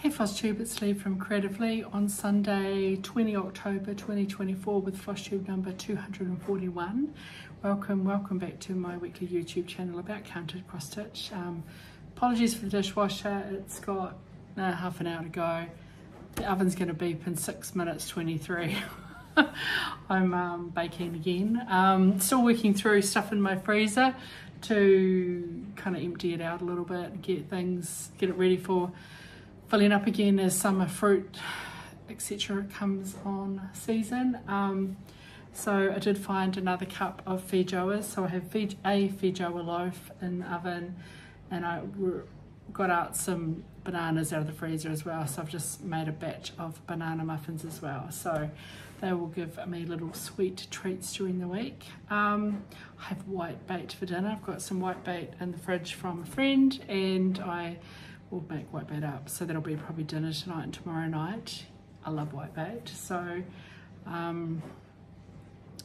Hey FLOSSTUBE, it's Leigh from Creatively on Sunday 20 October 2024 with FLOSSTUBE number 241. Welcome back to my weekly YouTube channel about counted cross stitch. Apologies for the dishwasher, it's got half an hour to go. The oven's going to beep in 6 minutes 23. I'm baking again. Still working through stuff in my freezer to kind of empty it out a little bit and get it ready for filling up again as summer fruit etc comes on season. So I did find another cup of feijoas, so I have a feijoa loaf in the oven, and I got out some bananas out of the freezer as well, so I've just made a batch of banana muffins as well, so they will give me little sweet treats during the week. I have white bait for dinner. I've got some white bait in the fridge from a friend, and I will make white bait up, so that'll be probably dinner tonight and tomorrow night. I love white bait, so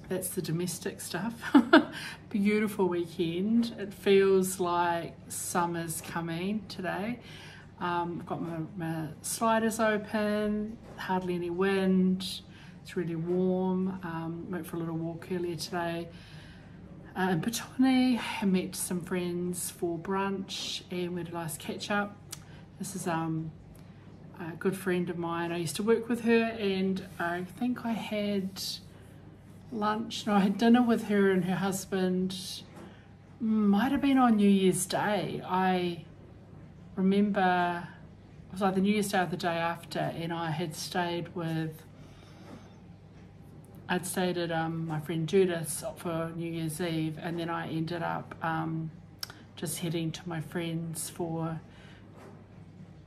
that's the domestic stuff. Beautiful weekend. It feels like summer's coming today. I've got my sliders open, hardly any wind, it's really warm. Went for a little walk earlier today in Petone. I met some friends for brunch and we had a nice catch up. This is a good friend of mine. I used to work with her, and I think I had I had dinner with her and her husband. Might have been on New Year's Day. I remember it was either New Year's Day or the day after, and I had stayed at my friend Judith's for New Year's Eve, and then I ended up just heading to my friends for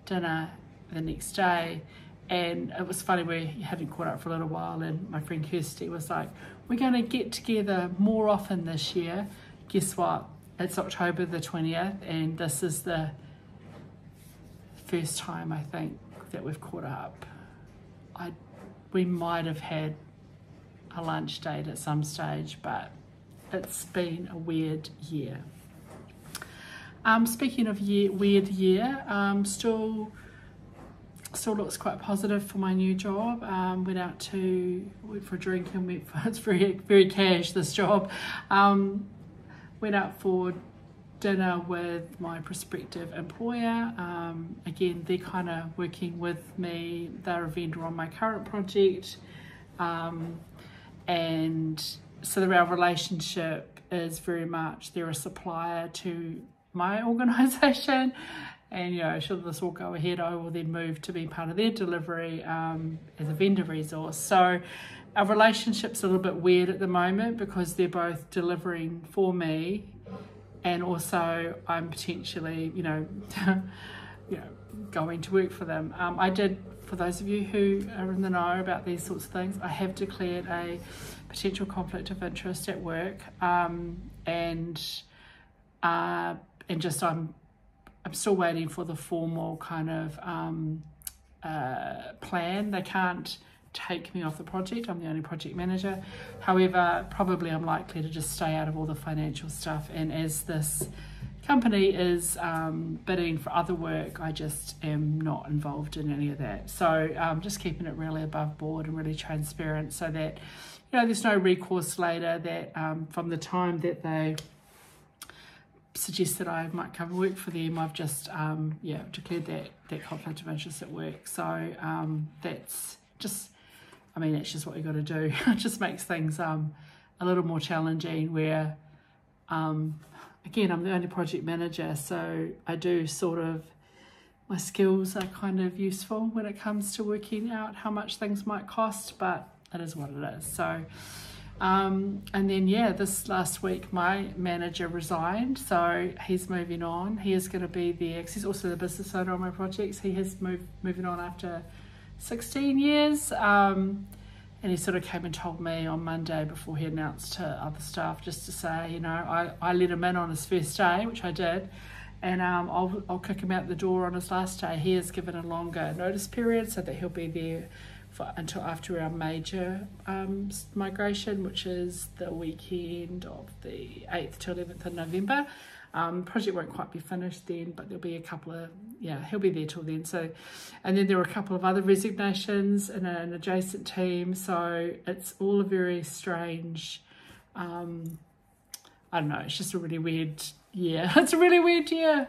dinner the next day. And it was funny, we hadn't caught up for a little while, and my friend Kirsty was like, we're going to get together more often this year. Guess what? It's October the 20th, and this is the first time I think that we've caught up. We might have had a lunch date at some stage, but it's been a weird year. Speaking of weird year, still looks quite positive for my new job. Went for a drink and it's very cash, this job. Went out for dinner with my prospective employer. Again, they're kind of working with me. They're a vendor on my current project. And so our relationship is very much, they're a supplier to my organisation, and should this all go ahead, I will then move to be part of their delivery as a vendor resource. So our relationship's a little bit weird at the moment because they're both delivering for me, and also I'm potentially going to work for them. I did, for those of you who are in the know about these sorts of things, I have declared a potential conflict of interest at work, and just I'm still waiting for the formal kind of plan. They can't take me off the project. I'm the only project manager. However, probably I'm likely to just stay out of all the financial stuff, and as this company is bidding for other work, I just am not involved in any of that. So just keeping it really above board and really transparent, so that there's no recourse later, that from the time that they suggest that I might come and work for them, I've just declared that conflict of interest at work. So that's just, that's just what you got to do. It just makes things a little more challenging, where again, I'm the only project manager, so I do my skills are kind of useful when it comes to working out how much things might cost, but it is what it is. So and then this last week my manager resigned, so he's moving on. He is going to be there because he's also the business owner on my projects. He has moving on after 16 years, and he sort of came and told me on Monday before he announced to other staff, just to say, I let him in on his first day, which I did, and I'll kick him out the door on his last day. He has given a longer notice period so that he'll be there until after our major migration, which is the weekend of the 8th to 11th of November. Project won't quite be finished then, but there'll be a couple of, yeah, he'll be there till then. So, and then there were a couple of other resignations in an adjacent team. So it's all a very strange, I don't know, it's just a really weird year. It's a really weird year.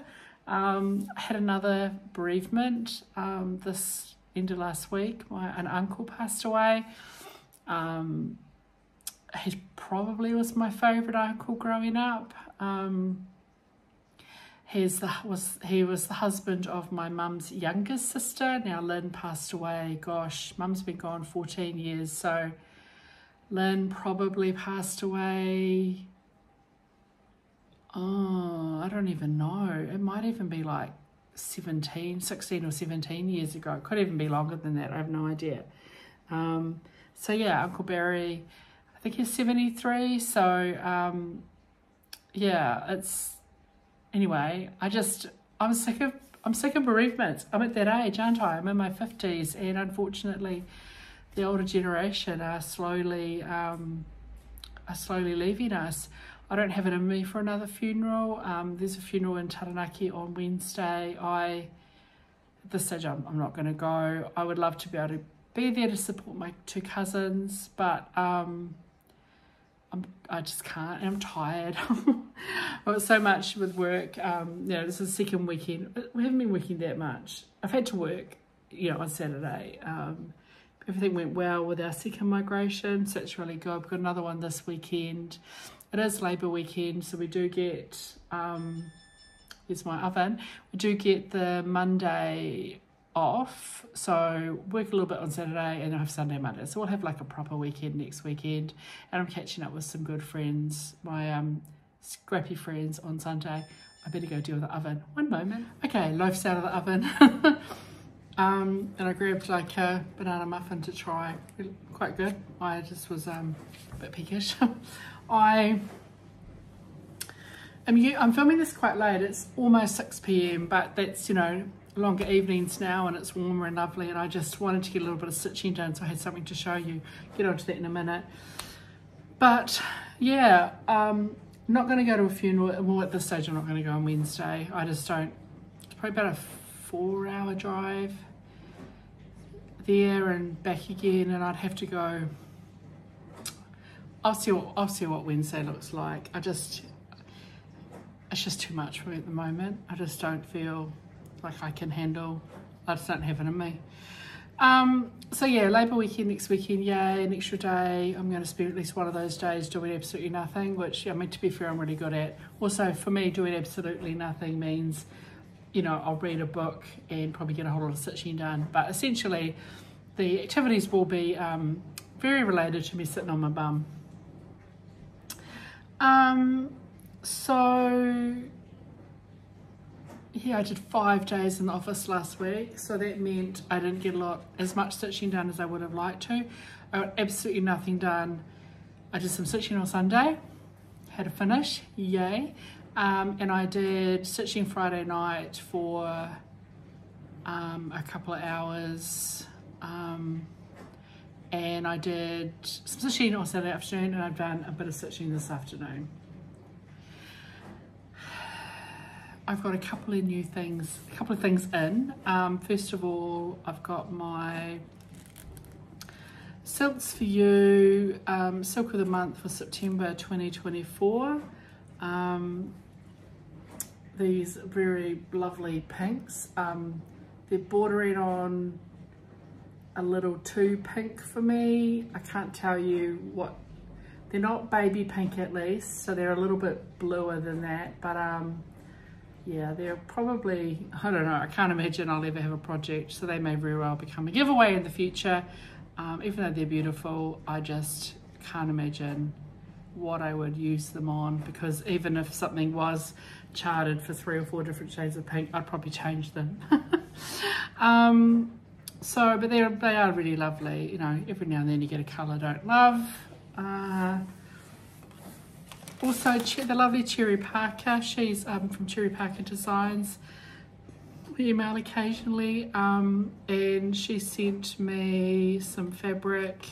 I had another bereavement this end of last week. An uncle passed away. He probably was my favourite uncle growing up. He was the husband of my mum's youngest sister. Now Lynn passed away, gosh, mum's been gone 14 years, so Lynn probably passed away, oh, I don't even know. It might even be like 16 or 17 years ago. It could even be longer than that, I have no idea. So yeah, Uncle Barry, I think he's 73, so yeah, it's, anyway, I'm sick of bereavements. I'm at that age, aren't I? I'm in my 50s, and unfortunately the older generation are slowly leaving us. I don't have it in me for another funeral. There's a funeral in Taranaki on Wednesday. At this stage I'm not going to go. I would love to be able to be there to support my two cousins, but I just can't, and I'm tired. Well, so much with work. You know, this is the second weekend. We haven't been working that much. I've had to work, you know, on Saturday. Everything went well with our second migration, so it's really good. We've got another one this weekend. It is Labour weekend, so we do get, here's my oven, we do get the Monday off, so work a little bit on Saturday and I have Sunday, Monday, so we'll have like a proper weekend next weekend. And I'm catching up with some good friends, my scrappy friends, on Sunday. I better go deal with the oven. One moment. Okay, loaf's out of the oven. And I grabbed like a banana muffin to try. Quite good. I just was a bit peckish. I'm filming this quite late. It's almost 6 p.m, but that's, you know, longer evenings now, and it's warmer and lovely, and I just wanted to get a little bit of stitching done, so I had something to show you. Get onto that in a minute. But yeah, not going to go to a funeral. Well, at this stage I'm not going to go on Wednesday. I just don't. It's probably about a 4-hour drive there and back again, and I'd have to go. I'll see what Wednesday looks like. It's just too much for me at the moment. I just don't feel like I can handle. I just don't have it in me. So yeah, Labour weekend next weekend, yay, an extra day. I'm going to spend at least one of those days doing absolutely nothing, which, I mean, to be fair, I'm really good at. Also, for me, doing absolutely nothing means, you know, I'll read a book and probably get a whole lot of stitching done. But essentially, the activities will be very related to me sitting on my bum. So yeah, I did 5 days in the office last week, so that meant I didn't get as much stitching done as I would have liked to. I got absolutely nothing done. I did some stitching on Sunday, had a finish, yay. And I did stitching Friday night for a couple of hours. And I did some stitching on Saturday afternoon, and I've done a bit of stitching this afternoon. I've got a couple of new things, in. First of all, I've got my Silks for You Silk of the Month for September 2024. These very lovely pinks. They're bordering on a little too pink for me. I can't tell you what, they're not baby pink at least, so they're a little bit bluer than that, but yeah, they're probably, I don't know, I can't imagine I'll ever have a project, so they may very well become a giveaway in the future. Even though they're beautiful, I just can't imagine what I would use them on, because even if something was charted for 3 or 4 different shades of pink, I'd probably change them. So, but they are really lovely. You know, every now and then you get a colour I don't love. Also, the lovely Cherry Parker. She's from Cherry Parker Designs. We email occasionally, and she sent me some fabric,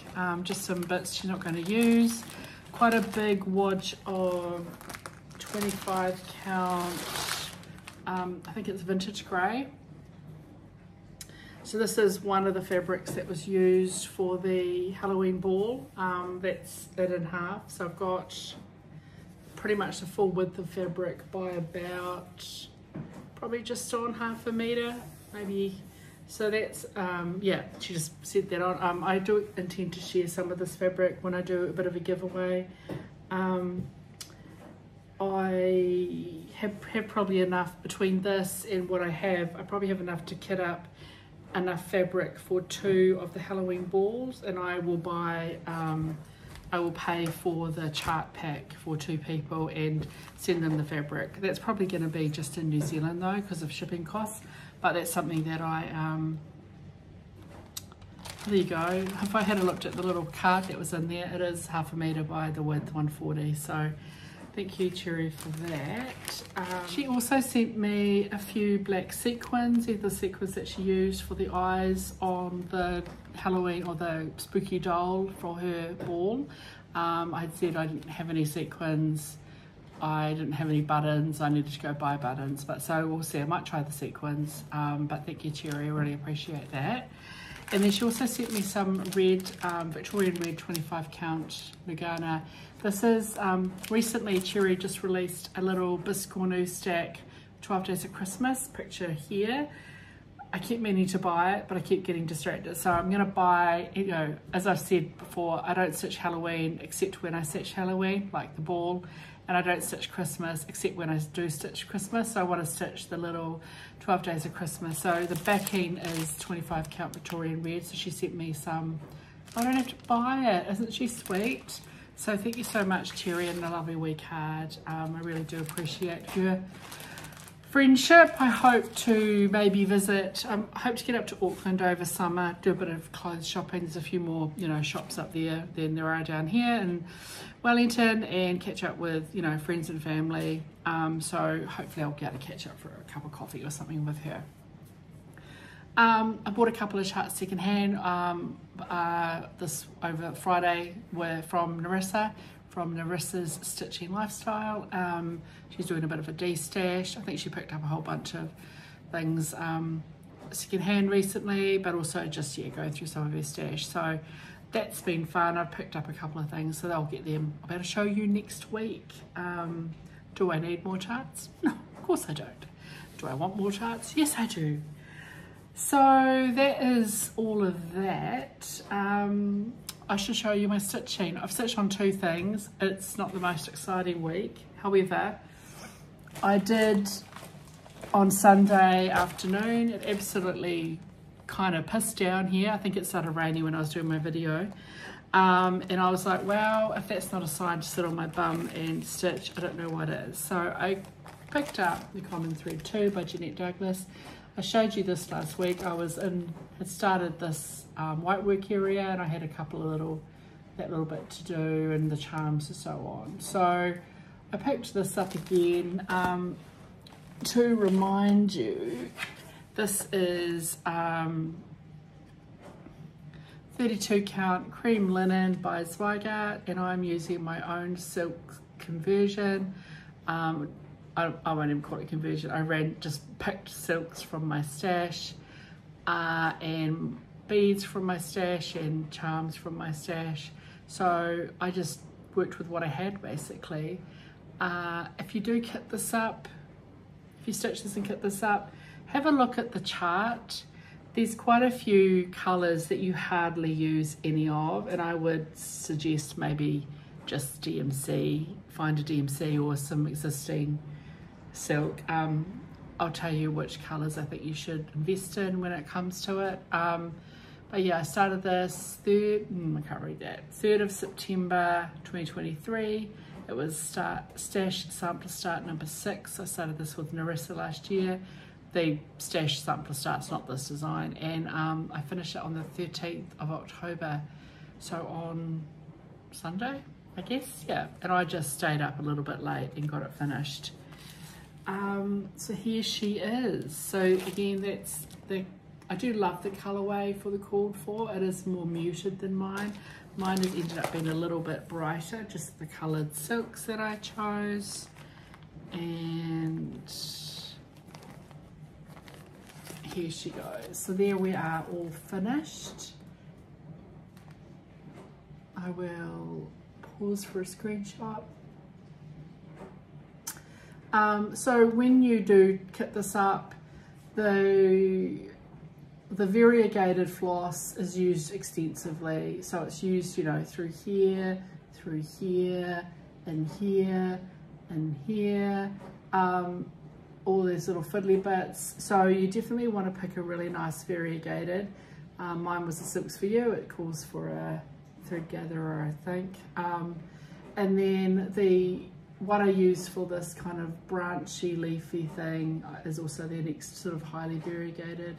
just some bits she's not going to use. Quite a big wad of 25 count, I think it's vintage grey. So this is one of the fabrics that was used for the Halloween ball. That's it in half. So I've got pretty much the full width of fabric by about probably just on half a metre, maybe. So that's, yeah, she just set that on. I do intend to share some of this fabric when I do a bit of a giveaway. I have probably enough between this and what I probably have enough to kit up enough fabric for 2 of the Halloween balls, and I will buy, I will pay for the chart pack for 2 people and send them the fabric. That's probably going to be just in New Zealand though because of shipping costs, but that's something that there you go. If I had looked at the little card that was in there, it is half a metre by the width, 140, so thank you, Cherry, for that. She also sent me a few black sequins, the sequins that she used for the eyes on the Halloween or the spooky doll for her ball. I said I didn't have any sequins, I didn't have any buttons, I needed to go buy buttons, but so we'll see. I might try the sequins, but thank you, Cherry, I really appreciate that. And then she also sent me some red, Victorian red 25 count Nougat. This is, recently Cherry just released a little Biscornu stack, 12 Days of Christmas picture here. I keep meaning to buy it, but I keep getting distracted. So I'm gonna buy, you know, as I've said before, I don't stitch Halloween except when I stitch Halloween, like the ball. And I don't stitch Christmas except when I do stitch Christmas. So I want to stitch the little 12 Days of Christmas. So the backing is 25 count Victorian red. So she sent me some. I don't have to buy it. Isn't she sweet? So thank you so much, Cherry, and a lovely wee card. I really do appreciate your friendship. I hope to maybe visit. I hope to get up to Auckland over summer, do a bit of clothes shopping. There's a few more, you know, shops up there than there are down here in Wellington, and catch up with, you know, friends and family. So hopefully I'll get to catch up for a cup of coffee or something with her. I bought a couple of charts secondhand this over Friday. Were from Narissa, from Narissa's Stitching Lifestyle. She's doing a bit of a de-stash. I think she picked up a whole bunch of things secondhand recently, but also just, yeah, going through some of her stash. So that's been fun. I've picked up a couple of things, so they'll get them. I'll be able to show you next week. Do I need more charts? No, of course I don't. Do I want more charts? Yes, I do. So that is all of that. I should show you my stitching. I've stitched on 2 things. It's not the most exciting week. However, I did on Sunday afternoon. It absolutely kind of pissed down here. I think it started raining when I was doing my video. And I was like, wow, if that's not a sign to sit on my bum and stitch, I don't know what is. So I picked up The Common Thread 2 by Jeanette Douglas. I showed you this last week. I was had started this white work area, and I had a couple of that little bit to do, and the charms and so on. So I picked this up again to remind you. This is 32 count cream linen by Zweigart, and I'm using my own silk conversion. I won't even call it conversion. I just picked silks from my stash and beads from my stash and charms from my stash. So I just worked with what I had basically. If you do kit this up, if you stitch this and kit this up, have a look at the chart. There's quite a few colours that you hardly use any of, and I would suggest maybe just DMC, find a DMC or some existing silk. I'll tell you which colours I think you should invest in when it comes to it. But yeah, I started this 3rd of September 2023. It was stash sampler start number 6. I started this with Narissa last year. The stash sampler start's not this design, and I finished it on the 13th of October, so on Sunday, I guess, yeah. And I just stayed up a little bit late and got it finished. So here she is. So again, I do love the colorway for the called for. It is more muted than mine. Mine has ended up being a little bit brighter, just the colored silks that I chose. And here she goes. So there we are, all finished. I will pause for a screenshot. So when you do kit this up, the variegated floss is used extensively. So it's used, you know, through here, and here, and here, all these little fiddly bits. So you definitely want to pick a really nice variegated. Mine was the Silks for You. It calls for a thread gatherer, I think. And then what I use for this kind of branchy, leafy thing is also the next sort of highly variegated.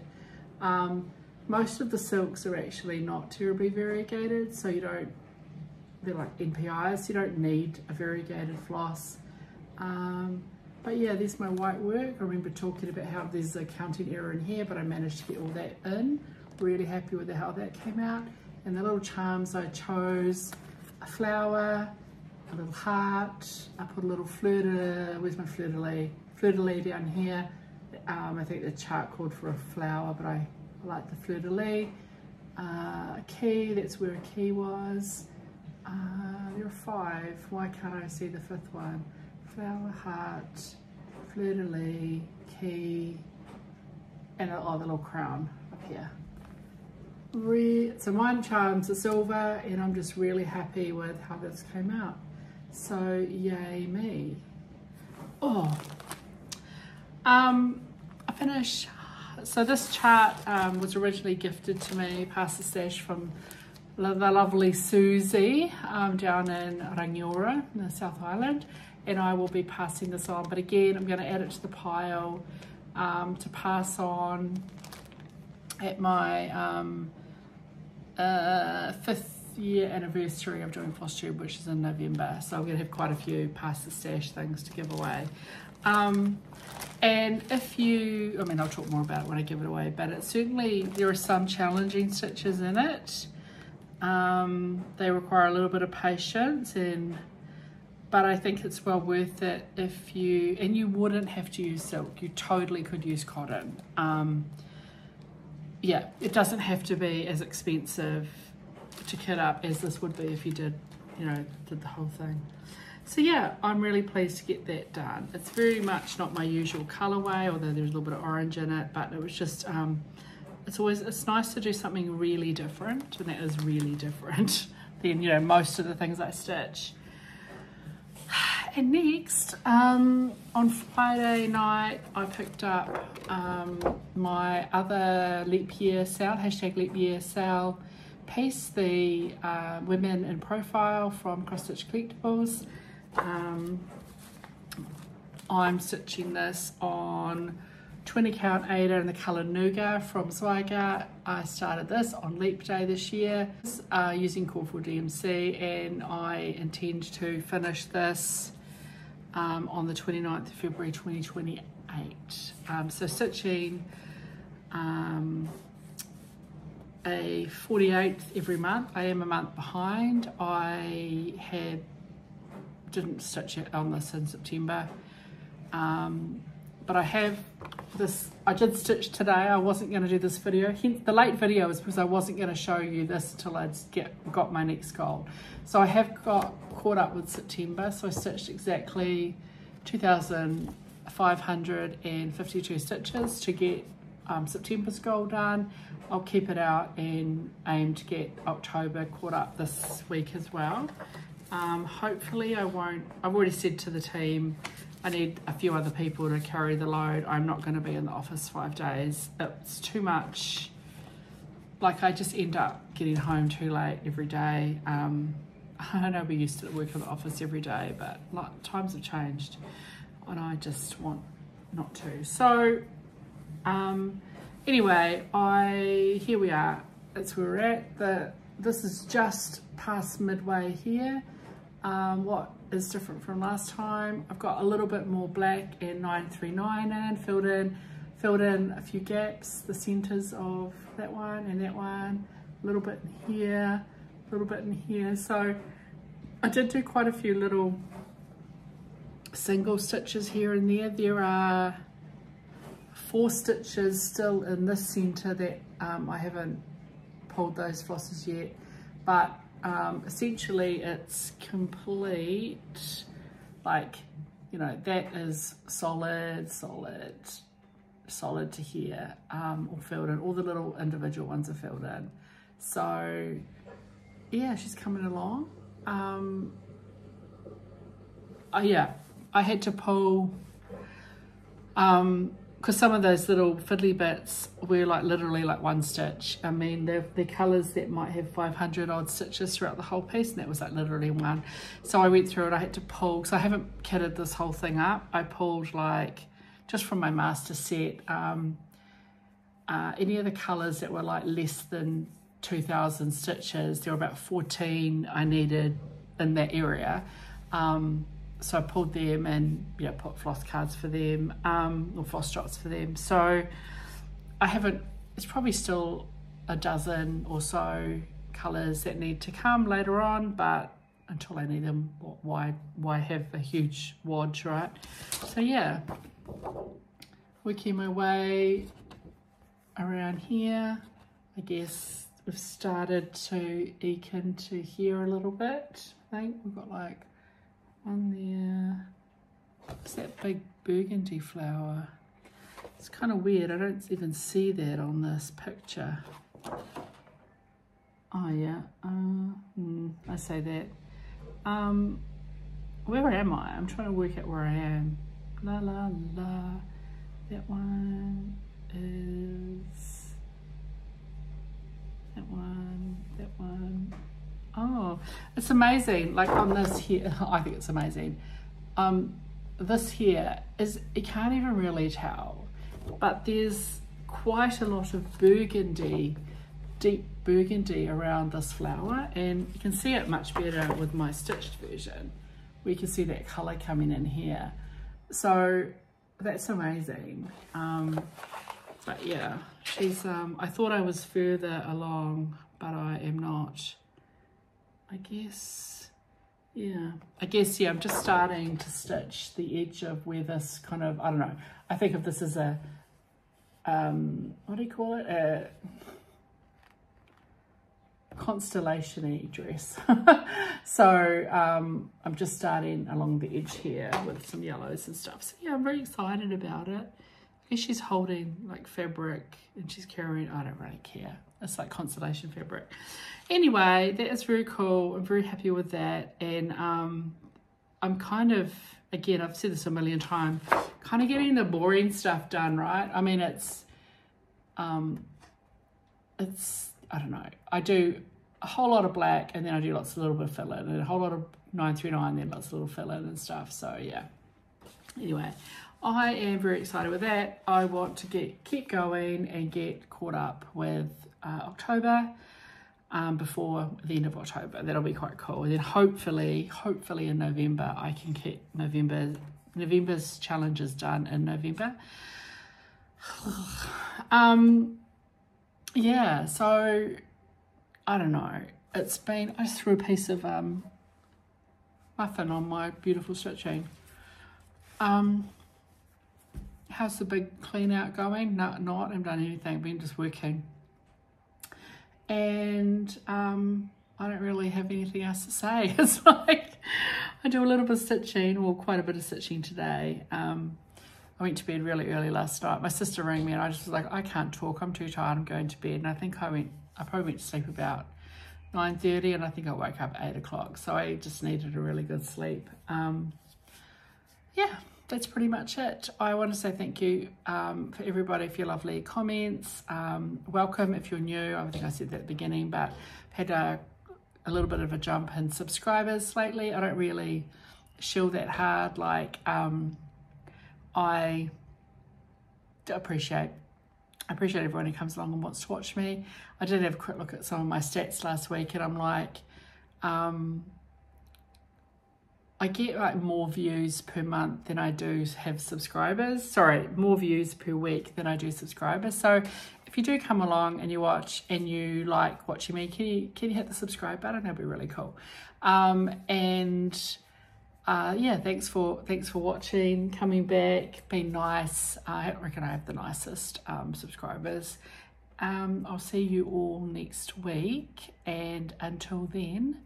Most of the silks are actually not terribly variegated, so they're like NPIs, you don't need a variegated floss. But yeah, there's my white work. I remember talking about how there's a counting error in here, but I managed to get all that in. Really happy with how that came out. And the little charms, I chose a flower, a little heart. I put a little where's my fleur-de-lis down here. I think the chart called for a flower, but I like the fleur-de-lis. A key, that's where a key was. There are 5. Why can't I see the 5th one? Flower, heart, fleur-de-lis, key, and the little crown up here. So mine charms are silver, and I'm just really happy with how this came out. So yay me. Oh, I finished. So this chart was originally gifted to me, past the stash, from the lovely Susie down in Rangiora in the South Island, and I will be passing this on. But again, I'm going to add it to the pile to pass on at my 5th year anniversary of doing FLOSSTUBE, which is in November. So I'm going to have quite a few past the stash things to give away. And if you, I mean, I'll talk more about it when I give it away, but it's certainly, there are some challenging stitches in it. They require a little bit of patience, but I think it's well worth it if you, and you wouldn't have to use silk, you totally could use cotton. Yeah, it doesn't have to be as expensive to kit up as this would be if you did, you know, did the whole thing. So yeah, I'm really pleased to get that done. It's very much not my usual colorway, although there's a little bit of orange in it, but it was just, it's nice to do something really different, and that is really different than, you know, most of the things I stitch. And next, on Friday night, I picked up my other leap year sale, hashtag leap year sale piece, the Women in Profile from Cross Stitch Collectibles. I'm stitching this on 20 count Aida in the colour Nougat from Zweigart. I started this on Leap Day this year using Core 4 DMC, and I intend to finish this on the 29th of February 2028. So stitching a 48th every month. I am a month behind. I didn't stitch it on this in September, but I have this, I did stitch today. I wasn't going to do this video, hence the late video is because I wasn't going to show you this until I'd got my next goal. So I have caught up with September, so I stitched exactly 2,552 stitches to get September's goal done. I'll keep it out and aim to get October caught up this week as well. Hopefully I won't, I've already said to the team I need a few other people to carry the load. I'm not going to be in the office 5 days. It's too much. Like, I just end up getting home too late every day. I know we used to work in the office every day, but like, times have changed and I just want not to. So anyway, here we are. That's where we're at. This is just past midway here. What is different from last time? I've got a little bit more black and 939 in, filled in a few gaps, the centers of that one and that one, a little bit in here, a little bit in here. So I did do quite a few little single stitches here and there. There are 4 stitches still in this center that I haven't pulled those flosses yet, but essentially it's complete. Like, you know, that is solid to here, all filled in. All the little individual ones are filled in. So yeah, she's coming along. Yeah, I had to pull because some of those little fiddly bits were like literally like 1 stitch. I mean, they're colours that might have 500 odd stitches throughout the whole piece, and that was like literally 1. So I went through it. I had to pull, because I haven't kitted this whole thing up. I pulled like just from my master set any of the colours that were like less than 2,000 stitches. There were about 14 I needed in that area. So I pulled them and yeah, put floss cards for them, or floss dots for them. So I haven't, it's probably still a dozen or so colours that need to come later on, but until I need them, why have a huge wodge, right? So yeah, working my way around here. I guess we've started to eke into here a little bit. I think we've got like on there. It's that big burgundy flower. It's kind of weird. I don't even see that on this picture. Oh yeah. I say that. Where am I? I'm trying to work out where I am. La la la. That one is. That one. That one. Oh, it's amazing. Like on this here, I think it's amazing. This here is, you can't even really tell, but there's quite a lot of burgundy, deep burgundy around this flower, and you can see it much better with my stitched version. We can see that color coming in here. So that's amazing. But yeah, she's, I thought I was further along, but I am not. I guess, yeah, I'm just starting to stitch the edge of where this kind of, I don't know, I think of this as a, what do you call it? A constellation-y dress. So I'm just starting along the edge here with some yellows and stuff. So yeah, I'm very excited about it. I guess she's holding like fabric and she's carrying, I don't really care. It's like constellation fabric. Anyway, that is very cool. I'm very happy with that. And I'm kind of, again, I've said this a million times, kind of getting the boring stuff done, right? I mean, it's, I don't know. I do a whole lot of black and then I do lots of little bit of fill-in and a whole lot of 939, then lots of little fill-in and stuff. So yeah. Anyway, I am very excited with that. I want to keep going and get caught up with October before the end of October. That'll be quite cool. And then hopefully in November, I can get November's challenges done in November. Yeah, so I don't know. It's been, I just threw a piece of muffin on my beautiful stitching. How's the big clean out going? No, not. I haven't done anything. Been just working. And I don't really have anything else to say. It's like I do a little bit of stitching, or quite a bit of stitching today. I went to bed really early last night. My sister rang me and I just was like, I can't talk. I'm too tired. I'm going to bed. And I think I probably went to sleep about 9:30 and I think I woke up at 8 o'clock. So I just needed a really good sleep. Yeah. That's pretty much it. I want to say thank you for everybody for your lovely comments. Welcome if you're new. I think I said that at the beginning, but I've had a little bit of a jump in subscribers lately. I don't really shill that hard. Like I appreciate everyone who comes along and wants to watch me. I did have a quick look at some of my stats last week and I'm like, I get like more views per month than I do have subscribers. Sorry, more views per week than I do subscribers. So if you do come along and you watch and you like watching me, can you hit the subscribe button? That'd be really cool. And yeah, thanks for watching, coming back, being nice. I reckon I have the nicest subscribers. I'll see you all next week, and until then,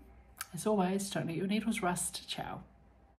as always, don't let your needles rust. Ciao.